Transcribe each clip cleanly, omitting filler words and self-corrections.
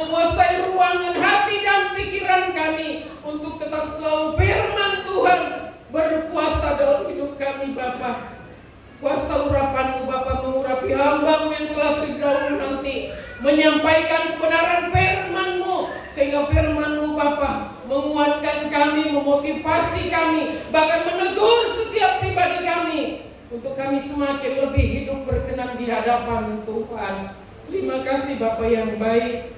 menguasai ruangan hati dan pikiran kami untuk tetap selalu firman Tuhan berkuasa dalam hidup kami Bapa. Kuasa urapan-Mu Bapa mengurapi hamba-Mu yang telah terdahulu nanti menyampaikan kebenaran firman-Mu, sehingga firman-Mu Bapa menguatkan kami, memotivasi kami, bahkan menegur setiap pribadi kami untuk kami semakin lebih hidup berkenan di hadapan Tuhan. Terima kasih Bapa yang baik.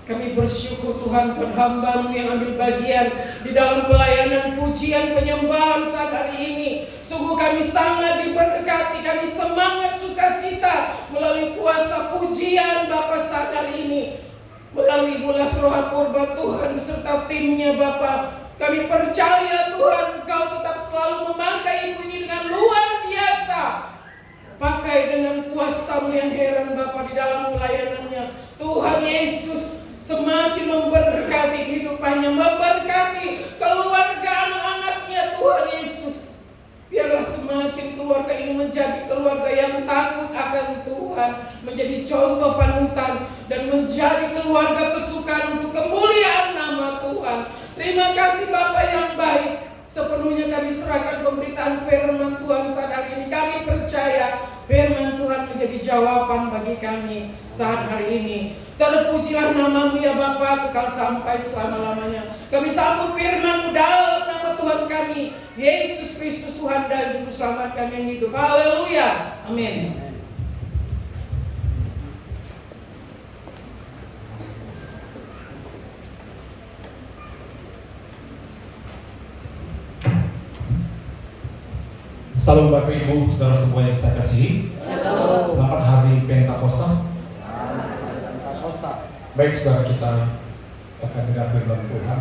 Kami bersyukur Tuhan buat hamba-Mu yang ambil bagian di dalam pelayanan pujian penyembahan saat hari ini. Sungguh kami sangat diberkati, kami semangat sukacita melalui kuasa pujian Bapa saat hari ini. Melalui bulas roh purba Tuhan serta timnya Bapa, kami percaya Tuhan Engkau tetap selalu memakai ibu ini dengan luar biasa. Pakai dengan kuasa-Mu yang heran Bapa di dalam pelayanannya. Tuhan Yesus semakin memberkati kehidupannya, memberkati keluarga anak-anaknya Tuhan Yesus. Biarlah semakin keluarga ini menjadi keluarga yang takut akan Tuhan, menjadi contoh panutan, dan menjadi keluarga kesukaan untuk kemuliaan nama Tuhan. Terima kasih Bapa yang baik. Sepenuhnya kami serahkan pemberitaan firman Tuhan saat hari ini. Kami percaya firman Tuhan menjadi jawaban bagi kami saat hari ini. Terpujilah nama-Mu ya Bapa, kekal sampai selama-lamanya. Kami sambut firman-Mu dalam nama Tuhan kami, Yesus Kristus Tuhan dan Juru Selamat kami yang hidup. Haleluya. Amin. Salam Bapak Ibu, saudara semua yang saya kasihi. Selamat hari Pentakosta. Baik saudara, kita akan dengar firman Tuhan.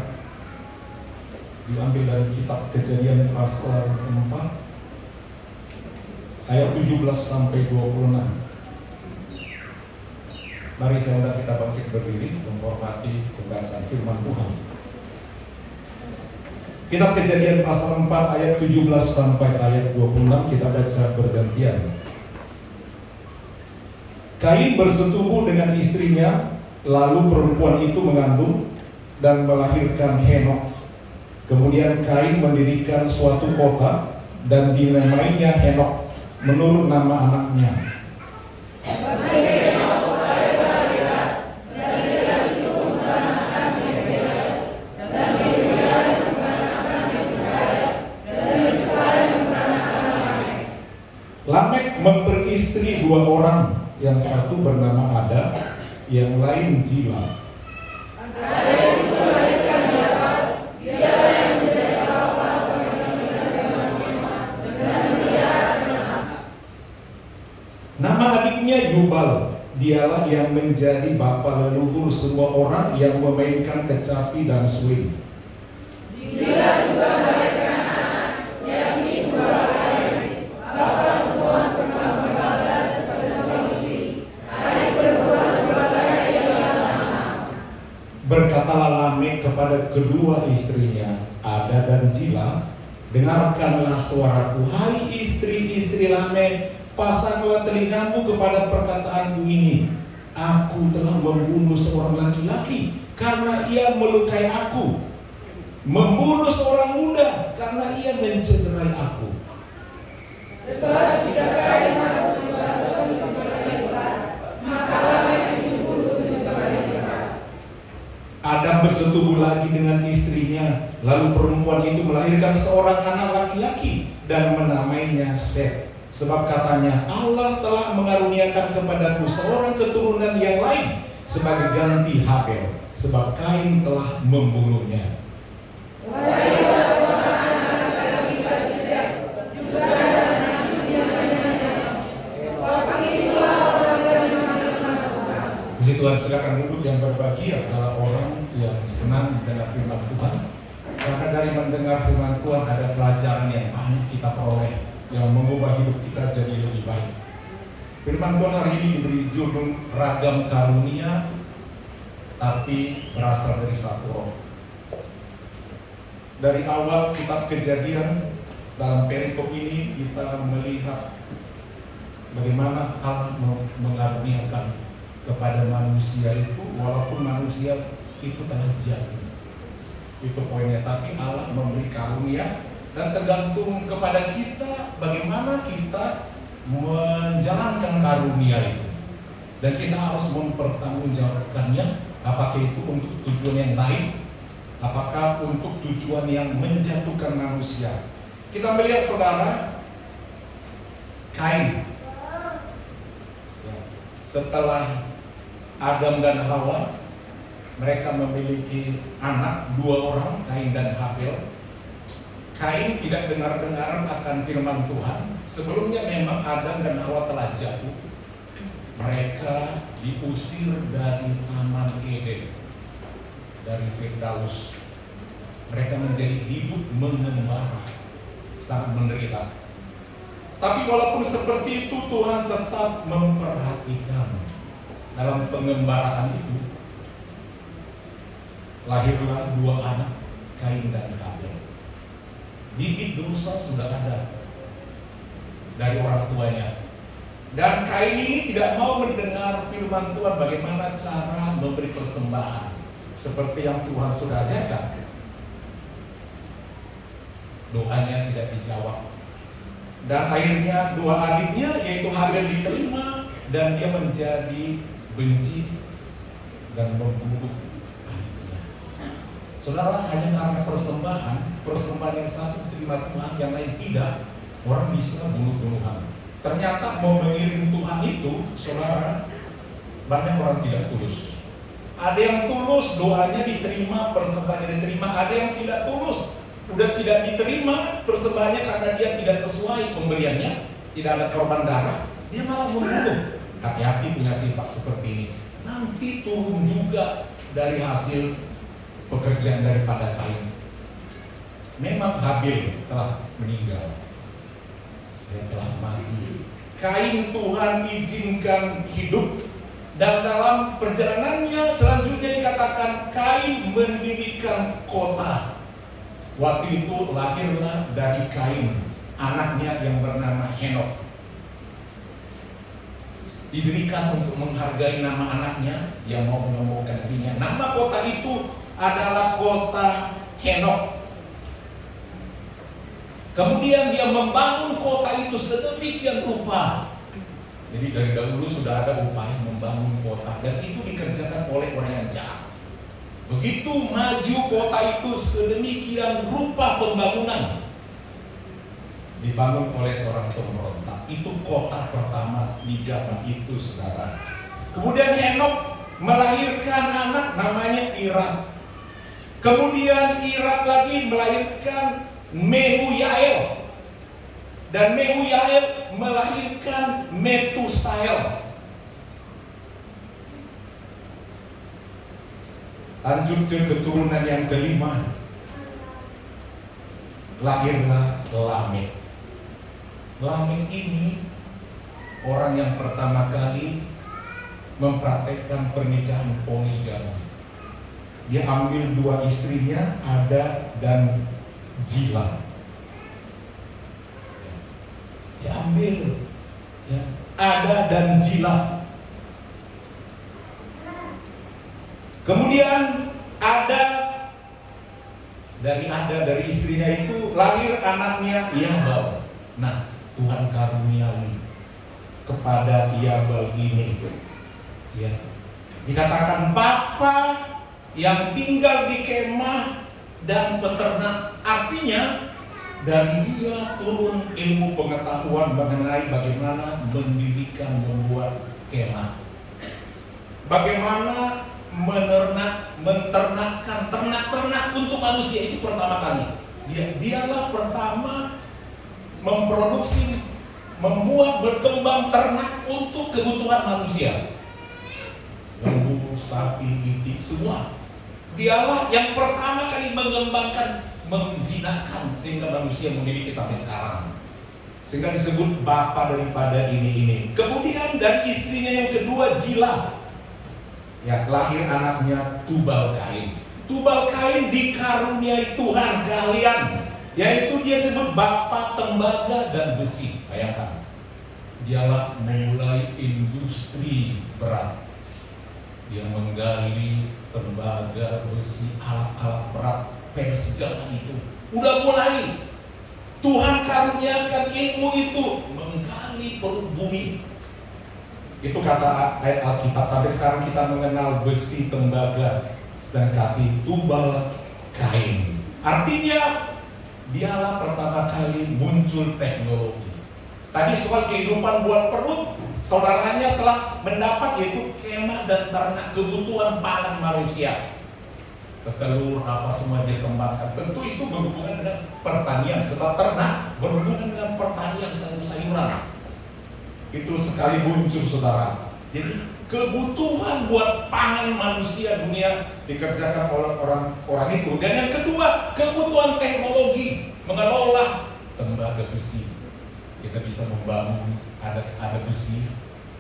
Diambil dari kitab Kejadian pasal 4 ayat 17 sampai 26. Mari saudara kita bangkit berdiri menghormati pembacaan firman Tuhan. Kitab Kejadian pasal 4 ayat 17 sampai ayat 26 kita baca bergantian. Kain bersetubuh dengan istrinya, lalu perempuan itu mengandung dan melahirkan Henok. Kemudian Kain mendirikan suatu kota dan dinamainya Henok menurut nama anaknya. Lamek memperistri dua orang, yang satu bernama Ada, yang lain Zila. Nama adiknya Yubal, dialah yang menjadi bapa leluhur semua orang yang memainkan kecapi dan suling. Zila juga melahirkan anak, yakni dua laki-laki. Bapa semua pernah berbakar kepada suami, adik perempuan dua laki-laki ialah Lama. Berkatalah Lamek kepada kedua istrinya, Ada dan Zila, dengarkanlah suaraku, hai istri-istri Lamek, pasanglah telingamu kepada perkataanku ini. Aku telah membunuh seorang laki-laki karena ia melukai aku, membunuh seorang muda karena ia mencederai aku. Sebab jika Kain harus dibalas 7 kali lipat, maka Lamek 77 kali lipat. Adam bersetubuh lagi dengan istrinya, lalu perempuan itu melahirkan seorang anak laki-laki dan menamainya Set. Sebab katanya, Allah telah mengaruniakan kepadaku seorang keturunan yang lain sebagai ganti Habel, sebab Kain telah membunuhnya. Wahai seorang anak laki-laki bagi Set, juga ada anak yang namanya Enos. Orang itulah orang yang memanggil nama Tuhan. Jadi Tuhan silakan duduk. Yang berbahagia adalah orang yang senang mendengar firman Tuhan. Karena dari mendengar firman Tuhan ada pelajaran yang banyak kita peroleh, yang mengubah hidup kita jadi lebih baik. Firman Tuhan hari ini diberi judul Ragam Karunia, tapi berasal dari satu roh. Dari awal kitab Kejadian, dalam perikop ini kita melihat bagaimana Allah mengaruniakan kepada manusia itu, walaupun manusia itu telah jatuh. Itu poinnya, tapi Allah memberi karunia dan tergantung kepada kita bagaimana kita menjalankan karunia itu. Dan kita harus mempertanggungjawabkannya, apakah itu untuk tujuan yang baik, apakah untuk tujuan yang menjatuhkan manusia. Kita melihat saudara, Kain. Setelah Adam dan Hawa, mereka memiliki anak 2 orang, Kain dan Habel. Kain tidak dengar-dengar akan firman Tuhan. Sebelumnya memang Adam dan Hawa telah jatuh. Mereka diusir dari Taman Eden, dari Firdaus. Mereka menjadi hidup mengembara, sangat menderita. Tapi walaupun seperti itu, Tuhan tetap memperhatikan. Dalam pengembaraan itu lahirlah 2 anak, Kain dan Habel. Bibit dosa sudah ada dari orang tuanya. Dan Kain ini tidak mau mendengar firman Tuhan bagaimana cara memberi persembahan seperti yang Tuhan sudah ajarkan. Doanya tidak dijawab. Dan akhirnya 2 adiknya yaitu Habel diterima dan dia menjadi benci dan membunuh adiknya. Saudara, hanya karena persembahan yang satu terima Tuhan, yang lain tidak, orang bisa bunuh-bunuhan. Ternyata mau mengiring Tuhan itu, saudara, banyak orang tidak tulus. Ada yang tulus, doanya diterima, persembahannya diterima. Ada yang tidak tulus, udah tidak diterima persembahannya karena dia tidak sesuai pemberiannya, tidak ada korban darah, dia malah membunuh. Hati-hati punya sifat seperti ini, nanti turun juga dari hasil pekerjaan daripada Kain. Memang Habel telah meninggal, dia telah mati. Kain Tuhan izinkan hidup, dan dalam perjalanannya selanjutnya dikatakan Kain mendirikan kota. Waktu itu lahirlah dari Kain anaknya yang bernama Henok. Didirikan untuk menghargai nama anaknya yang mau menemukan dirinya. Nama kota itu adalah kota Henok. Kemudian dia membangun kota itu sedemikian rupa. Jadi dari dahulu sudah ada upaya membangun kota, dan itu dikerjakan oleh orang yang jahat. Begitu maju kota itu sedemikian rupa pembangunan, dibangun oleh seorang pemberontak. Itu kota pertama di zaman itu, saudara. Kemudian Henok melahirkan anak namanya Irad. Kemudian Irad lagi melahirkan Mehuyael, dan Mehuyael melahirkan Metusael. Lanjut ke keturunan yang kelima, lahirlah Lamek. Lamek ini orang yang pertama kali mempraktekkan pernikahan poligami. Dia ambil 2 istrinya, Ada dan Zila. Dia ambil Ada dan Zila. Kemudian dari istrinya itu lahir anaknya Yabal. Nah, Tuhan karuniai kepada Yabal ini, ya, dikatakan bapa yang tinggal di kemah dan peternak. Artinya dari dia turun ilmu pengetahuan mengenai bagaimana mendirikan, membuat kemah, bagaimana menternakkan ternak untuk manusia. Itu pertama kali. Dialah pertama memproduksi, membuat, berkembang ternak untuk kebutuhan manusia. Lembu, sapi, itik, semua. Dialah yang pertama kali mengembangkan, menjinakkan sehingga manusia memiliki sampai sekarang. Sehingga disebut bapa daripada ini. Kemudian dari istrinya yang kedua, Zila, ya, lahir anaknya Tubal Kain. Tubal Kain dikaruniai Tuhan keahlian, yaitu dia sebut bapa tembaga dan besi. Bayangkan, dialah memulai industri berat. Dia menggali tembaga, besi, alat-alat berat versi zaman itu. Udah mulai. Tuhan karuniakan ilmu itu menggali perut bumi. Itu kata ayat Alkitab. Sampai sekarang kita mengenal besi, tembaga, dan kasih tubal kain. Artinya dialah pertama kali muncul teknologi. Tadi soal kehidupan buat perut, saudaranya telah mendapat, yaitu kemah dan ternak, kebutuhan pangan manusia. Telur apa semua dikembangkan. Tentu itu berhubungan dengan pertanian, sebab ternak berhubungan dengan pertanian sayur-sayuran. Itu sekali muncul, saudara. Jadi kebutuhan buat pangan manusia dunia dikerjakan oleh orang itu. Dan yang kedua, kebutuhan teknologi mengelola tembaga besi. Kita bisa membangun, ada besi.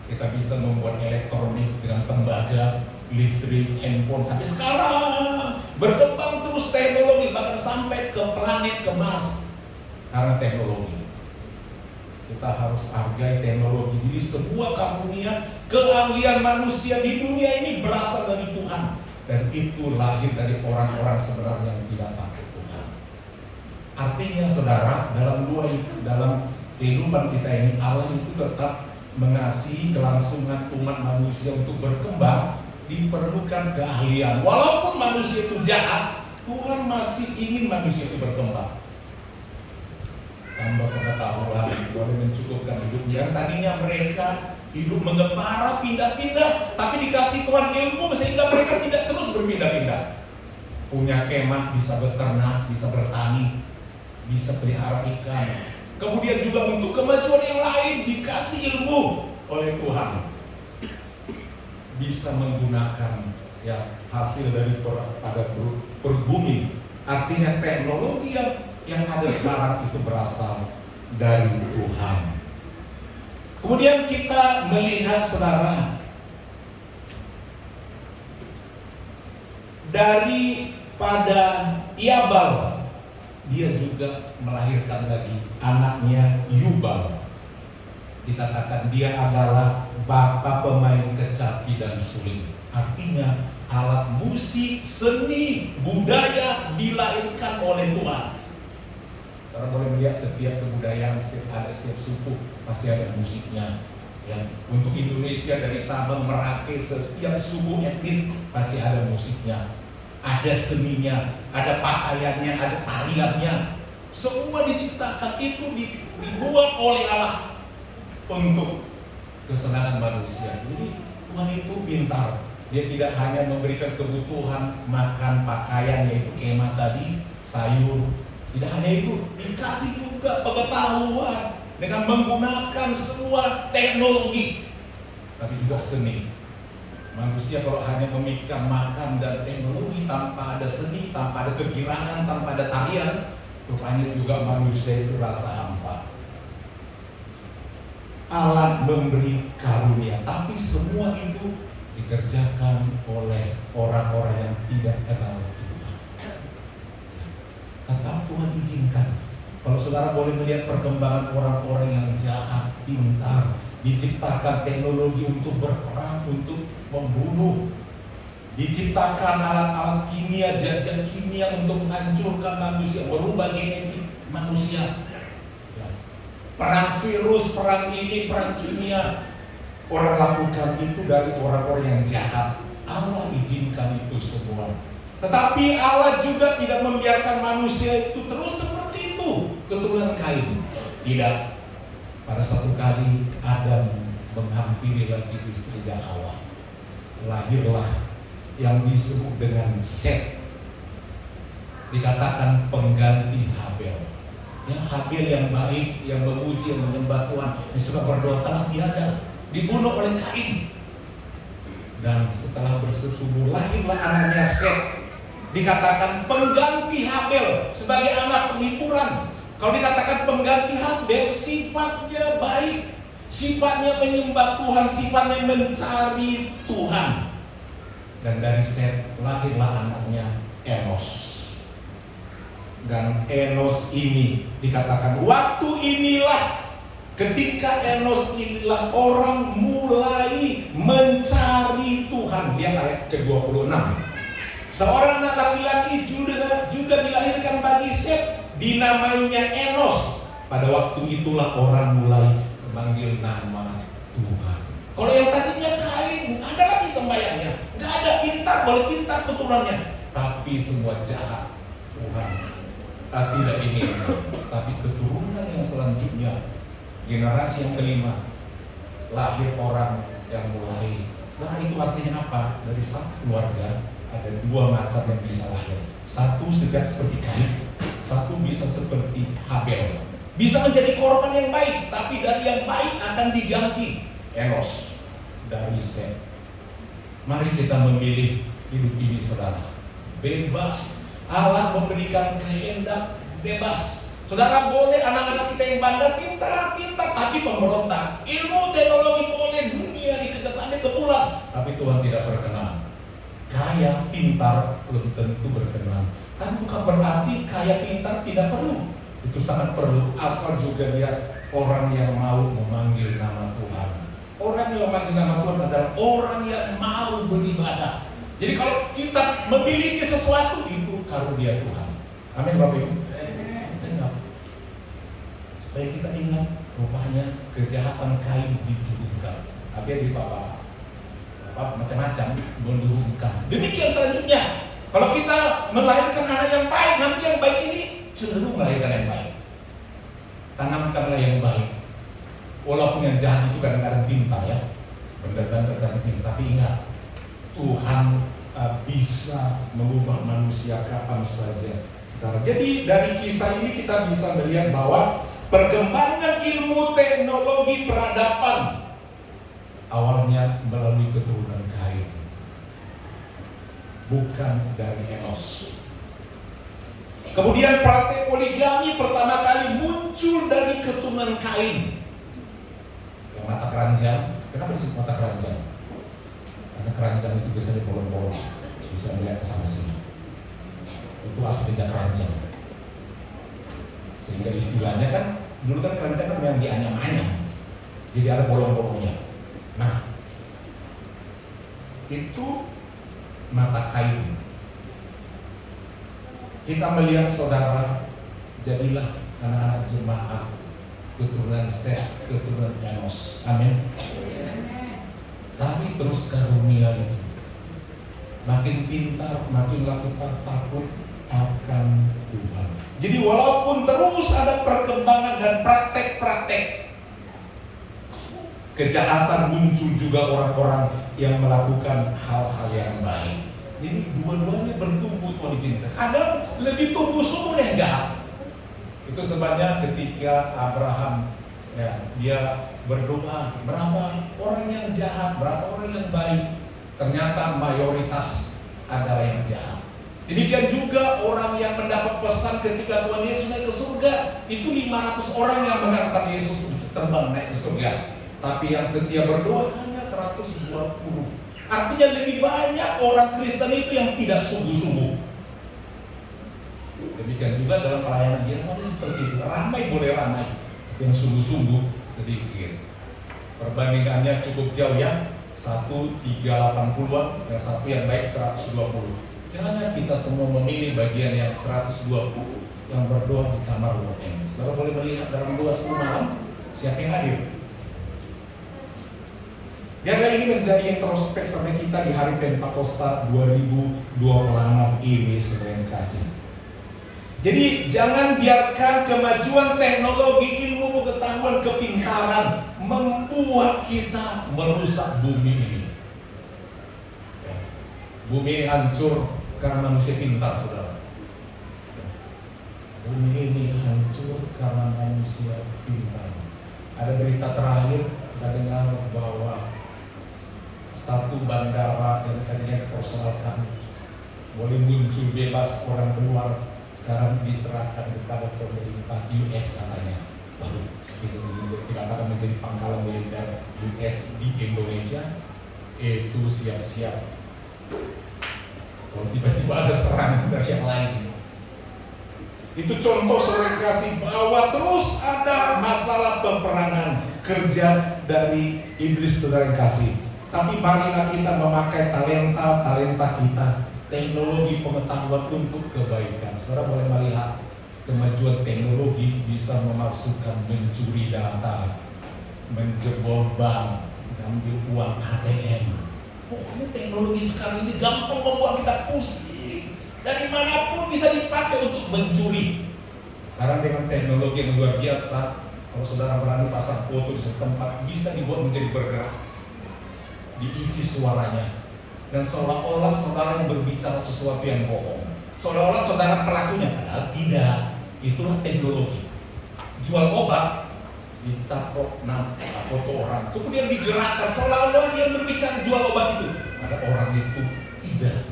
Kita bisa membuat elektronik dengan tembaga, listrik, handphone. Sampai sekarang berkembang terus teknologi, bahkan sampai ke planet, ke Mars. Karena teknologi, kita harus hargai teknologi. Jadi sebuah karunia, keahlian manusia di dunia ini berasal dari Tuhan. Dan itu lahir dari orang-orang sebenarnya yang tidak takut Tuhan. Artinya saudara, dalam kehidupan kita ini, Allah itu tetap mengasihi kelangsungan umat manusia untuk berkembang. Diperlukan keahlian. Walaupun manusia itu jahat, Tuhan masih ingin manusia itu berkembang. Tambah pengetahuan boleh mencukupkan hidupnya. Yang tadinya mereka hidup mengembara, pindah-pindah, tapi dikasih Tuhan ilmu sehingga mereka tidak terus berpindah-pindah. Punya kemah, bisa beternak, bisa bertani, bisa pelihara ikan. Kemudian juga untuk kemajuan yang lain dikasih ilmu oleh Tuhan. Bisa menggunakan hasil dari perut bumi. Artinya teknologi yang ada sekarang itu berasal dari Tuhan. Kemudian kita melihat, saudara, daripada Yabal, dia juga melahirkan lagi anaknya Yubal. Dikatakan dia adalah bapa pemain kecapi dan suling. Artinya alat musik, seni, budaya dilahirkan oleh Tuhan. Karena boleh melihat setiap kebudayaan, setiap suku pasti ada musiknya. Ya, untuk Indonesia dari Sabang, Merauke, setiap suku etnis pasti ada musiknya, ada seninya, ada pakaiannya, ada tariannya. Semua diciptakan itu dibuat oleh Allah untuk kesenangan manusia. Jadi Tuhan itu pintar. Dia tidak hanya memberikan kebutuhan makan, pakaian, yaitu kemah tadi, sayur. Tidak hanya itu, dikasih juga pengetahuan dengan menggunakan semua teknologi, tapi juga seni. Manusia kalau hanya memikirkan makan dan teknologi tanpa ada seni, tanpa ada kegirangan, tanpa ada tarian, rupanya juga manusia itu rasa hampa. Allah memberi karunia, tapi semua itu dikerjakan oleh orang-orang yang tidak kenal Tuhan. Tetap Tuhan izinkan. Kalau saudara boleh melihat perkembangan orang-orang yang jahat, pintar, diciptakan teknologi untuk berperang, untuk membunuh, diciptakan alat-alat kimia, zat-zat kimia untuk menghancurkan manusia, merubah genetik manusia. Perang virus, perang ini, perang kimia, orang lakukan itu dari orang-orang yang jahat. Allah izinkan itu semua. Tetapi Allah juga tidak membiarkan manusia itu terus seperti itu, keturunan Kain. Tidak. Pada satu kali Adam menghampiri lagi istrinya Hawa. Lahirlah yang disebut dengan Set. Dikatakan pengganti Habel. Yang Habel yang baik, yang memuji, yang menyembah Tuhan, yang suka berdoa, telah tiada, dibunuh oleh Kain. Dan setelah bersetubuh, lahirlah anaknya Set. Dikatakan pengganti Habel sebagai anak penghiburan. Kalau dikatakan pengganti Habel, sifatnya baik, sifatnya menyembah Tuhan, sifatnya mencari Tuhan. Dan dari Set lahirlah anaknya Enos. Dan Enos ini dikatakan waktu inilah, ketika Enos inilah orang mulai mencari Tuhan. Tuhan. Lihat ayat ke-26. Seorang anak laki-laki juga dilahirkan bagi Set, dinamainya Enos. Pada waktu itulah orang mulai memanggil nama Tuhan. Kalau yang tadinya Kain, ada lagi sembahyangnya, nggak ada pintar, boleh pintar keturunannya, tapi semua jahat. Tuhan tidak ingin, tapi keturunan yang selanjutnya, generasi yang kelima, lahir orang yang mulai. Nah, itu artinya apa? Dari satu keluarga ada dua macam yang bisa lahir. Satu seperti Kain, satu bisa seperti Habel. Bisa menjadi korban yang baik, tapi dari yang baik akan diganti Enos dari Set. Mari kita memilih hidup ini, saudara. Bebas. Allah memberikan kehendak bebas. Saudara, boleh anak-anak kita yang bandel pintar, tapi pemberontak. Ilmu teknologi boleh, dunia dikejar sampai ke bulan, tapi Tuhan tidak berkenan. Kaya pintar belum tentu berkenan. Kan bukan berarti kaya pintar tidak perlu. Itu sangat perlu, asal juga dia orang yang mau memanggil nama Tuhan. Orang yang memanggil nama Tuhan adalah orang yang mau beribadah. Jadi kalau kita memiliki sesuatu, itu karunia Tuhan. Amin Bapak Ibu. Supaya kita ingat, rupanya kejahatan Kain diturunkan. Artinya di Bapak macam-macam menurunkan. Demikian selanjutnya, kalau kita melahirkan anak yang baik, nanti yang baik ini cenderung melahirkan yang baik. Tanamkanlah yang baik. Walaupun yang jahat itu kadang-kadang pintar ya, benar-benar pintar. Tapi ingat, Tuhan bisa mengubah manusia kapan saja. Jadi dari kisah ini kita bisa melihat bahwa perkembangan ilmu teknologi peradaban awalnya melalui keturunan Kain, bukan dari Enos. Kemudian praktek poligami pertama kali muncul dari keturunan Kain. Yang mata keranjang, kenapa disebut mata keranjang? Karena keranjang itu biasanya bolong-bolong, bisa melihat ke sana sini. Itu aslinya keranjang. Sehingga istilahnya kan, dulu kan keranjang kan yang dianyam-anyam, jadi ada bolong-bolongnya. Nah, itu mata Kain. Kita melihat saudara, jadilah anak-anak jemaat keturunan Set, keturunan Enos. Amin. Cari terus karunia ini. Makin pintar, makin lakukan takut akan Tuhan. Jadi walaupun terus ada perkembangan dan praktek-praktek kejahatan, muncul juga orang-orang yang melakukan hal-hal yang baik. Jadi dua-duanya bertumbuh Tuhan izinkan. Kadang lebih tumbuh subur yang jahat. Itu sebabnya ketika Abraham dia berdoa, berapa orang yang jahat, berapa orang yang baik, ternyata mayoritas adalah yang jahat. Demikian juga orang yang mendapat pesan ketika Tuhan Yesus naik ke surga, itu 500 orang yang mengantar Yesus terbang naik ke surga. Tapi yang setia berdoa hanya 120. Artinya lebih banyak orang Kristen itu yang tidak sungguh-sungguh. Demikian juga dalam pelayanan biasanya seperti itu. Ramai boleh ramai, yang sungguh-sungguh sedikit. Perbandingannya cukup jauh ya. 1,380-an, yang satu yang baik 120. Kiranya kita semua memilih bagian yang 120, yang berdoa di kamar Tuhan. Saudara boleh melihat dalam 2:10 malam siapa yang hadir. Biarlah ini menjadi introspek sampai kita di hari Pentakosta 2026 ini, saudara yang kasih. Jadi jangan biarkan kemajuan teknologi, ilmu pengetahuan, kepintaran membuat kita merusak bumi ini. Bumi ini hancur karena manusia pintar, saudara. Bumi ini hancur karena manusia pintar. Ada berita terakhir kita dengar bahwa satu bandara yang tadinya dipersoalkan boleh muncul bebas orang keluar, sekarang diserahkan kepada pemerintah US katanya. Baru bisa dikatakan menjadi pangkalan militer US di Indonesia. Itu siap-siap kalau tiba-tiba ada serangan dari yang lain. Itu contoh saudara kasih bahwa terus ada masalah peperangan kerja dari iblis, saudara kasih. Tapi marilah kita memakai talenta kita, teknologi pengetahuan untuk kebaikan. Saudara boleh melihat kemajuan teknologi bisa memasukkan mencuri data, menjebol bank, mengambil uang ATM. Pokoknya teknologi sekarang ini gampang membuat kita pusing. Dari manapun bisa dipakai untuk mencuri. Sekarang dengan teknologi yang luar biasa, kalau saudara berani pasang foto di suatu tempat, bisa dibuat menjadi bergerak, diisi suaranya, dan seolah-olah saudara yang berbicara sesuatu yang bohong, seolah-olah saudara pelakunya, padahal tidak. Itulah teknologi. Jual obat, dicaplok foto orang, kemudian digerakkan seolah-olah dia berbicara jual obat itu, ada orang itu tidak.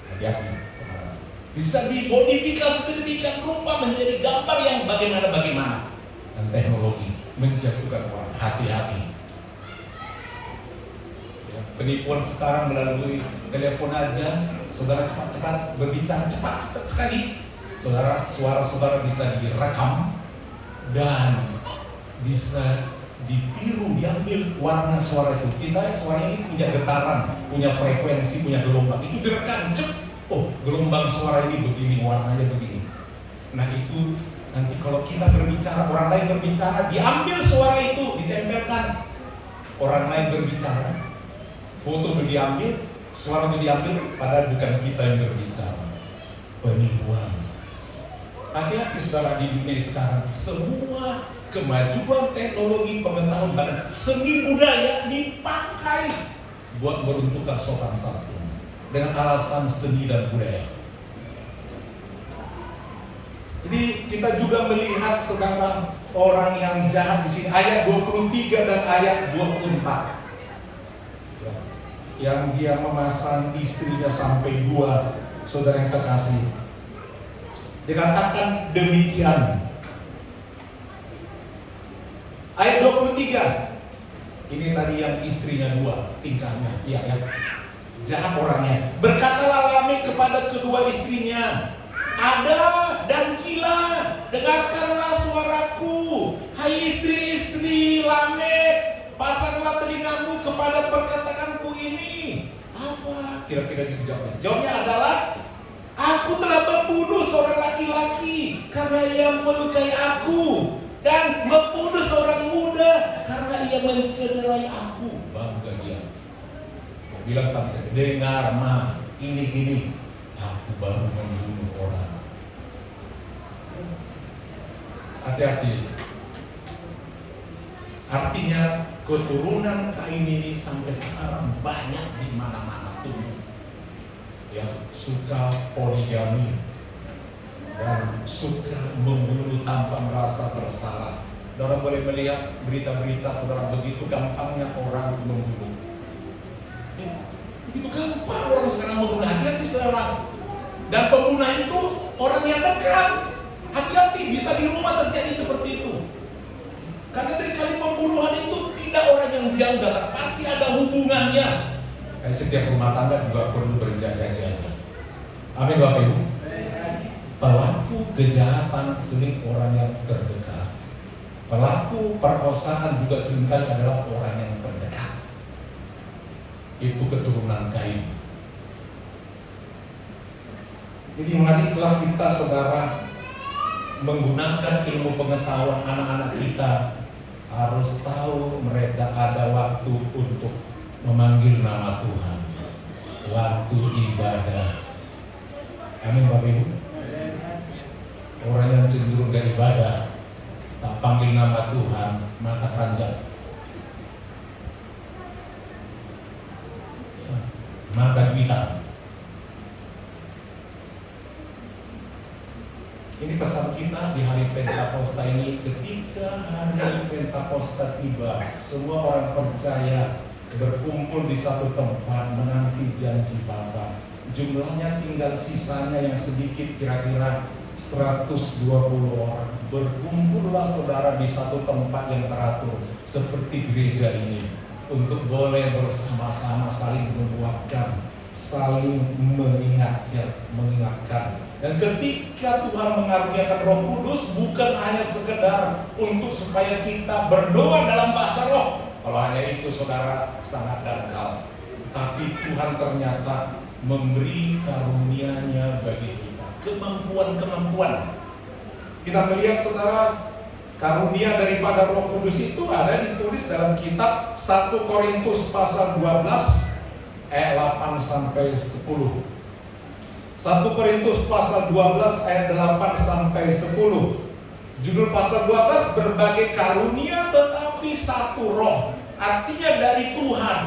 Hati-hati, saudara. Bisa dimodifikasi sedemikian rupa menjadi gambar yang bagaimana. Dan teknologi menjatuhkan orang. Hati-hati. Penipuan sekarang melalui telepon aja, saudara cepat-cepat berbicara cepat sekali. Saudara, suara saudara bisa direkam dan bisa ditiru, diambil warna suara itu. Suara ini punya getaran, punya frekuensi, punya gelombang. Itu direkam, oh gelombang suara ini begini, warnanya begini. Nah itu nanti kalau kita berbicara, orang lain berbicara, diambil suara itu, ditempelkan. Orang lain berbicara, foto itu diambil, suara itu diambil, padahal bukan kita yang berbicara. Penipuan. Hati-hati saudara, di dunia sekarang semua kemajuan teknologi, pengetahuan, bahkan seni budaya dipakai buat meruntuhkan sopan santun dengan alasan seni dan budaya. Jadi kita juga melihat sekarang orang yang jahat di sini, ayat 23 dan ayat 24. Yang dia memasang istrinya sampai 2, saudara yang terkasih. Dikatakan demikian. Ayat 23. Ini tadi yang istrinya 2, tingkahnya, ya, jahat orangnya. Berkatalah Lamekh kepada kedua istrinya, Ada dan Zila, dengarkanlah suaraku. Hai istri-istri Lamekh, pasanglah telingamu kepada perkataanku ini. Apa kira-kira gitu jawabnya? Jawabnya adalah, aku telah membunuh seorang laki-laki karena ia melukai aku, dan membunuh seorang muda karena ia mencederai aku. Bangga dia. Bilang sama saya, dengar mah, ini aku baru membunuh orang. Hati-hati. Artinya keturunan Kain ini sampai sekarang banyak di mana-mana tumbuh, yang suka poligami dan suka membunuh tanpa merasa bersalah. Saudara boleh melihat berita-berita, saudara, begitu gampangnya orang membunuh. Begitu gampang orang sekarang membunuh. Hati-hati saudara. Dan pembunuh itu orang yang dekat. Hati-hati, bisa di rumah terjadi seperti itu. Karena seringkali pembunuhan itu tidak orang yang jauh datang, pasti ada hubungannya. Dan setiap rumah tangga juga perlu berjaga-jaga. Amin Bapak Ibu. Pelaku kejahatan sering orang yang terdekat. Pelaku perkosaan juga seringkali adalah orang yang terdekat. Itu keturunan Kain. Jadi marilah kita saudara menggunakan ilmu pengetahuan. Anak-anak kita harus tahu mereka ada waktu untuk memanggil nama Tuhan, waktu ibadah. Amin Bapak Ibu. Orang yang cenderung gak ibadah, tak panggil nama Tuhan, mata keranjang, mata duitan. Ini pesan kita di hari Pentakosta ini. Ketika hari Pentakosta tiba, semua orang percaya berkumpul di satu tempat menanti janji Bapa. Jumlahnya tinggal sisanya yang sedikit, kira-kira 120 orang. Berkumpullah saudara di satu tempat yang teratur seperti gereja ini, untuk boleh bersama-sama saling menguatkan, saling mengingatkan. Dan ketika Tuhan mengaruniakan Roh Kudus, bukan hanya sekedar untuk supaya kita berdoa dalam bahasa roh, Kalau hanya itu saudara sangat dangkal. Tapi Tuhan ternyata memberi karunia-Nya bagi kita, kemampuan-kemampuan. Kita melihat saudara, karunia daripada Roh Kudus itu ada ditulis dalam kitab 1 Korintus pasal 12 ayat 8 sampai 10. 1 Korintus pasal 12 ayat 8 sampai 10. Judul pasal 12, berbagai karunia tetapi satu roh. Artinya dari Tuhan.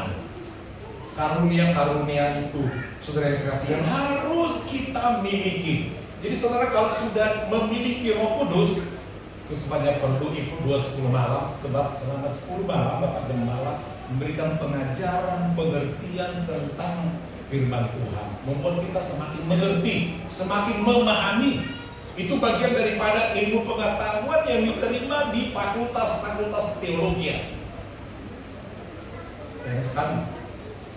Karunia-karunia itu, saudara yang kasih, yang harus kita miliki. Jadi saudara kalau sudah memiliki Roh Kudus, itu sebabnya perlu ikut 2-10 malam. Sebab selama 10 malam Bapak Gembala memberikan pengajaran, pengertian tentang firman Tuhan, membuat kita semakin mengerti, semakin memahami. Itu bagian daripada ilmu pengetahuan yang diterima di fakultas-fakultas teologi. Sayang sekali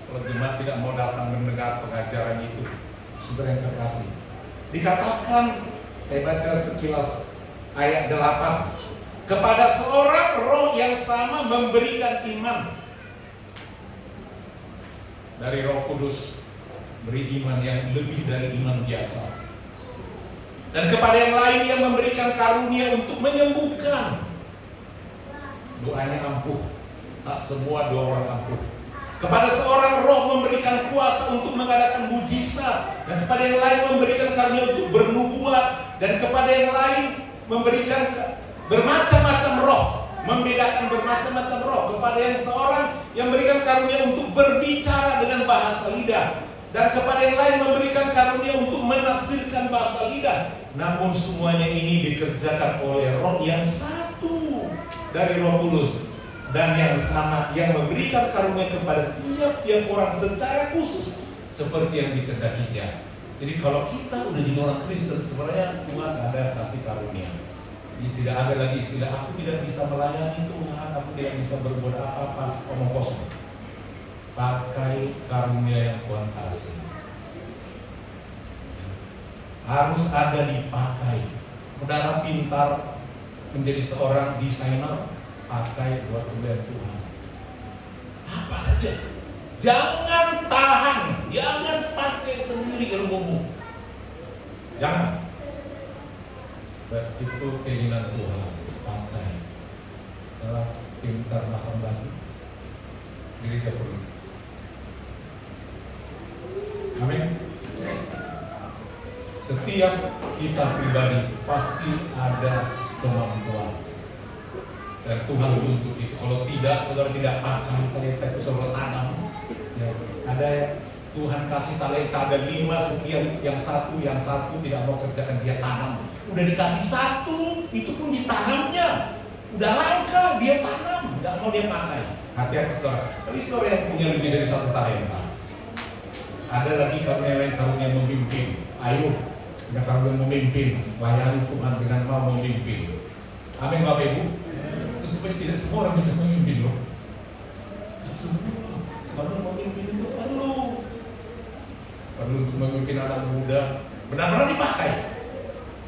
kalau jemaat tidak mau datang mendengar pengajaran itu. Saudara yang terkasih, dikatakan, saya baca sekilas ayat 8, kepada seorang roh yang sama memberikan iman. Dari Roh Kudus beri iman yang lebih dari iman biasa. Dan kepada yang lain yang memberikan karunia untuk menyembuhkan. Doanya ampuh, tak semua doa orang ampuh. Kepada seorang roh memberikan kuasa untuk mengadakan mujizat, dan kepada yang lain memberikan karunia untuk bernubuat, dan kepada yang lain memberikan bermacam-macam roh, membedakan bermacam-macam roh. Kepada yang seorang yang memberikan karunia untuk berbicara dengan bahasa lidah, dan kepada yang lain memberikan karunia untuk menafsirkan bahasa lidah. Namun semuanya ini dikerjakan oleh Roh yang satu dari Roh Kudus, dan yang sama yang memberikan karunia kepada tiap-tiap orang secara khusus seperti yang dikehendakinya. Jadi kalau kita udah jadi orang Kristen, sebenarnya Tuhan ada kasih karunia. Jadi tidak ada lagi istilah aku tidak bisa melayani Tuhan, aku tidak bisa berbuat apa-apa, omong kosong. Pakai karunia yang Tuhan kasih. Harus ada dipakai. Saudara pintar menjadi seorang desainer, pakai buat kemuliaan Tuhan. Apa saja. Jangan tahan, jangan pakai sendiri ilmumu. Jangan. Itu keinginan Tuhan, pakai. Kalau pintar masang batu, gereja perlu. Amin. Setiap kita pribadi pasti ada kemampuan, dan Tuhan untuk itu. Kalau tidak, saudara tidak pakai talenta itu, saudara tanam. Ya, ada Tuhan kasih talenta ada 5 sekian, yang satu tidak mau kerjakan, dia tanam. Udah dikasih 1, itu pun ditanamnya. Udah langka, dia tanam, nggak mau dia pakai. Hati-hati saudara. Tapi saudara yang punya lebih dari 1 talenta, ada lagi karunia lain, karunia memimpin. Ayo, ada karunia memimpin, layani Tuhan dengan mau memimpin. Amin Bapak Ibu. Terus sebenarnya tidak semua orang bisa memimpin loh. Tidak semua. Kalau memimpin itu perlu untuk memimpin anak muda, benar-benar dipakai.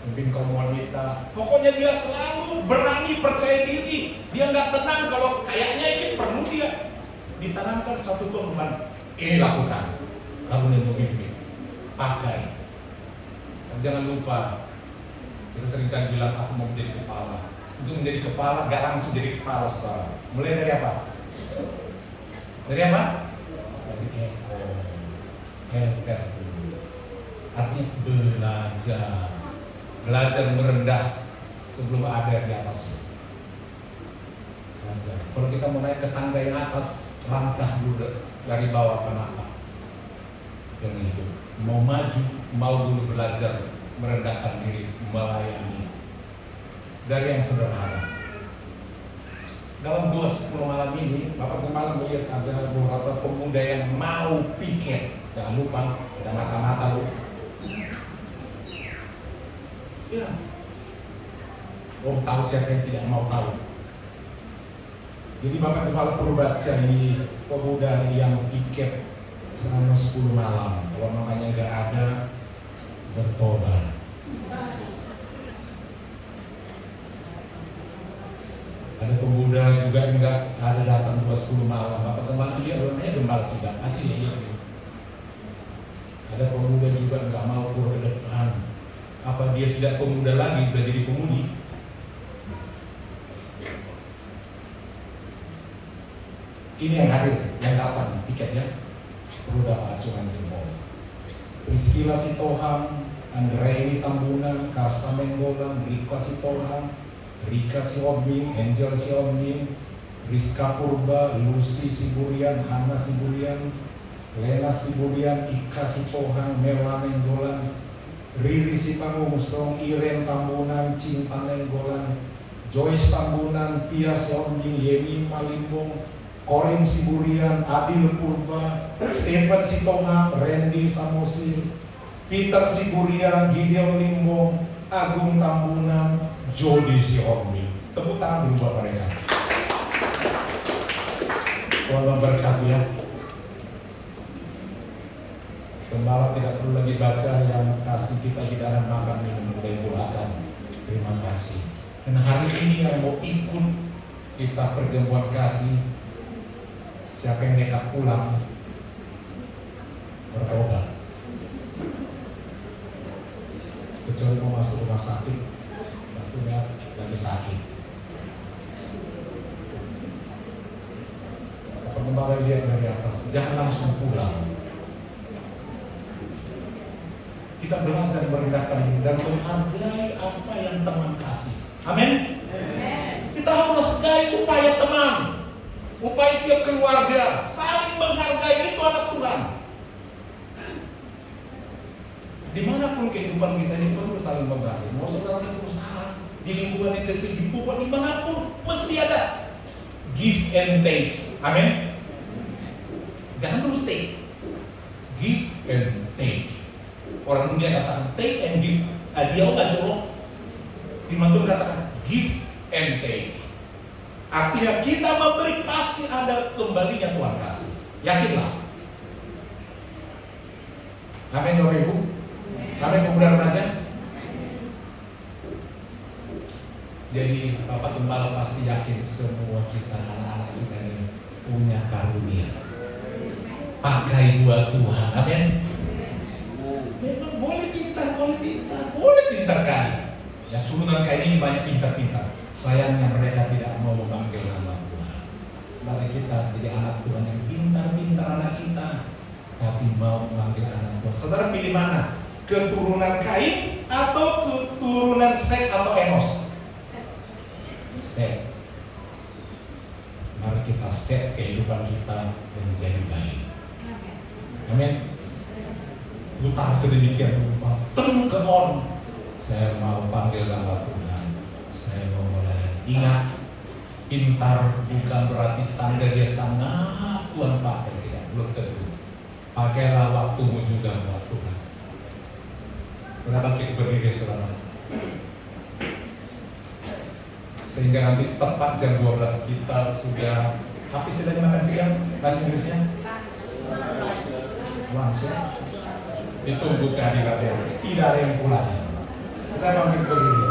Memimpin kaum wanita, pokoknya dia selalu berani, percaya diri. Dia nggak tenang kalau kayaknya ini perlu dia ditanamkan satu teman. Ini lakukan. Karunia memimpin, pakai. Dan jangan lupa, kita seringkali bilang aku mau menjadi kepala. Untuk menjadi kepala, gak langsung jadi kepala saudara. Mulai dari apa? Dari apa? Dari ekor. Helper. Artinya belajar merendah sebelum ada di atas. Belajar. Kalau kita mau naik ke tangga yang atas, langkah dulu dari bawah ke atas. Jangan itu. Mau maju, mau dulu belajar merendahkan diri, melayani. Dari yang sederhana. Dalam 2-10 malam ini, Bapak Gembala melihat ada beberapa pemuda yang mau piket. Jangan lupa, ada mata-mata lu. Ya. Tahu siapa yang tidak mau tahu. Jadi Bapak Gembala perlu baca ini pemuda yang piket selama 10 malam. Kalau namanya nggak ada, bertobat. Ada pemuda juga yang nggak ada datang 10 malam. Bapak Gembala lihat orangnya gembala sidang, asli ya. Ada pemuda juga nggak mau keluar ke depan. Apa dia tidak pemuda lagi, udah jadi pemudi? Ini yang hadir, yang datang tiketnya perlu dapat acuan jempol. Priscilla Sitohang, Andreini Tambunan, Kasa Menggolan, Rika Sitohang, Rika Siobing, Angel Siobing, Rizka Purba, Lucy Siburian, Hana Siburian, Lena Siburian, Ika Sitohang, Mela Menggolan, Riri Sipangumusong, Iren Tambunan, Cinta Menggolan, Joyce Tambunan, Pia Siobing, Yemi Malimbong, Korin Siburian, Adil Purba, Stephen Sitohang, Randy Samosir, Peter Siburian, Gideon Limbong, Agung Tambunan, Jody Siobing. Tepuk tangan dulu buat mereka. Tuhan memberkati ya. Gembala tidak perlu lagi baca yang kasih kita di dalam makan minum mulai bulakan. Terima kasih. Dan hari ini yang mau ikut kita perjamuan kasih, siapa yang nekat pulang bertobat. Kecuali mau masuk rumah sakit, maksudnya lagi sakit. Pengembara lihat dari atas, jangan langsung pulang. Kita belajar merendahkan diri dan menghargai apa yang teman kasih. Amin. Kita harus menghargai upaya teman, upaya tiap keluarga, saling menghargai, itu anak Tuhan. Dimanapun kehidupan kita ini perlu saling menghargai. Mau saudara di perusahaan, di lingkungan yang kecil, di pupuk, dimanapun mesti ada give and take. Amin. Jangan dulu take, give and take. Orang dunia katakan take and give. Dia nggak jorok. Firman Tuhan katakan give and take. Artinya kita memberi pasti ada kembalinya Tuhan kasih. Yakinlah. Amin Bapak Ibu. Amin pemuda remaja. Jadi Bapak Gembala pasti yakin semua kita anak-anak kita ini punya karunia. Pakai buat Tuhan. Amin. Memang boleh pintar kali. Ya turunan kayak ini banyak pintar-pintar. Sayangnya mereka tidak mau memanggil nama Tuhan. Mari kita jadi anak Tuhan yang pintar-pintar anak kita, tapi mau memanggil anak Tuhan. Saudara pilih mana? Keturunan Kain atau keturunan Set atau Enos? Set. Mari kita set kehidupan kita menjadi baik. Amin. Putar sedemikian rupa, turn ke on. Saya mau panggil nama Tuhan. Saya mau mulai. Ingat, pintar bukan berarti tanda dia sangat Tuhan pakai, tidak, belum tentu. Pakailah waktumu juga buat Tuhan. Kenapa kita berdiri, saudara? Sehingga nanti tepat jam 12 kita sudah habis tidak makan siang. Bahasa Inggrisnya? Langsung. Ditunggu kehadirannya, tidak ada yang pulang. Kita bangkit berdiri.